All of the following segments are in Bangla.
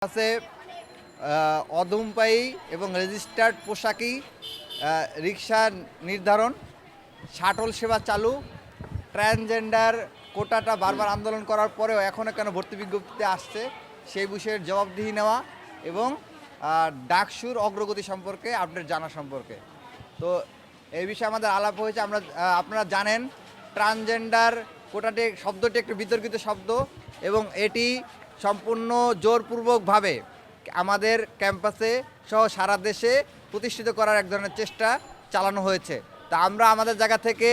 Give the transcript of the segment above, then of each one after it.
আছে অধমপায়ী এবং রেজিস্টার্ড পোশাকি রিক্সা নির্ধারণ, শাটল সেবা চালু, ট্রান্সজেন্ডার কোটাটা বারবার আন্দোলন করার পরেও এখনও কেন ভর্তি বিজ্ঞপ্তিতে আসছে সেই বিষয়ের জবাবদিহি নেওয়া এবং ডাকসুর অগ্রগতি সম্পর্কে আপডেট জানা সম্পর্কে। তো এই বিষয়ে আমাদের আলাপ হয়েছে। আপনারা জানেন ট্রান্সজেন্ডার কোটাটি শব্দটি একটি বিতর্কিত শব্দ এবং এটি সম্পূর্ণ জোরপূর্বকভাবে আমাদের ক্যাম্পাসে সহ সারা দেশে প্রতিষ্ঠিত করার এক ধরনের চেষ্টা চালানো হয়েছে। তা আমরা আমাদের জায়গা থেকে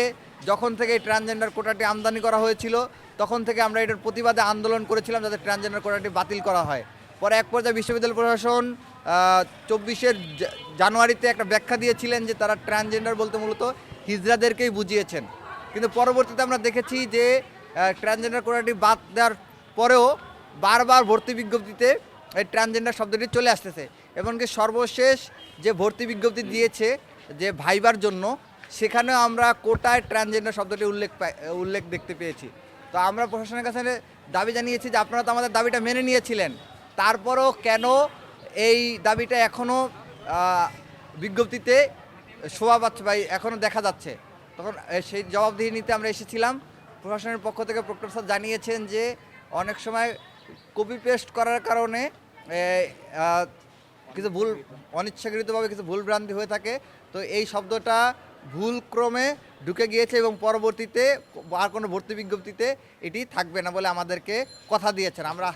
যখন থেকে এই ট্রান্সজেন্ডার কোটাটি আমদানি করা হয়েছিল তখন থেকে আমরা এটার প্রতিবাদে আন্দোলন করেছিলাম যাতে ট্রান্সজেন্ডার কোটাটি বাতিল করা হয়। পরে এক পর্যায়ে বিশ্ববিদ্যালয় প্রশাসন 24 জানুয়ারিতে একটা ব্যাখ্যা দিয়েছিলেন যে তারা ট্রান্সজেন্ডার বলতে মূলত হিজড়াদেরকেই বুঝিয়েছেন, কিন্তু পরবর্তীতে আমরা দেখেছি যে ট্রান্সজেন্ডার কোটাটি বাদ দেওয়ার পরেও বারবার ভর্তি বিজ্ঞপ্তিতে এই ট্রান্সজেন্ডার শব্দটি চলে আসতেছে। এমনকি সর্বশেষ যে ভর্তি বিজ্ঞপ্তি দিয়েছে যে ভাইবার জন্য, সেখানেও আমরা কোটায় ট্রান্সজেন্ডার শব্দটি উল্লেখ দেখতে পেয়েছি। তো আমরা প্রশাসনের কাছে দাবি জানিয়েছি যে আপনারা তো আমাদের দাবিটা মেনে নিয়েছিলেন, তারপরও কেন এই দাবিটা এখনও বিজ্ঞপ্তিতে শোভা পাচ্ছে বা এখনও দেখা যাচ্ছে। তখন সেই জবাবদিহি নিতে আমরা এসেছিলাম। প্রশাসনের পক্ষ থেকে প্রক্টর স্যার জানিয়েছেন যে অনেক সময় কপি পেস্ট করার কারণে কিছু ভুল, অনিচ্ছাকৃতভাবে কিছু ভুল ভ্রান্তি হয়ে থাকে। তো এই শব্দটা ভুল ক্রমে ঢুকে গিয়েছে এবং পরবর্তীতে আর কোনো ভর্তি বিজ্ঞপ্তিতে এটি থাকবে না বলে আমাদেরকে কথা দিয়েছেন। আমরা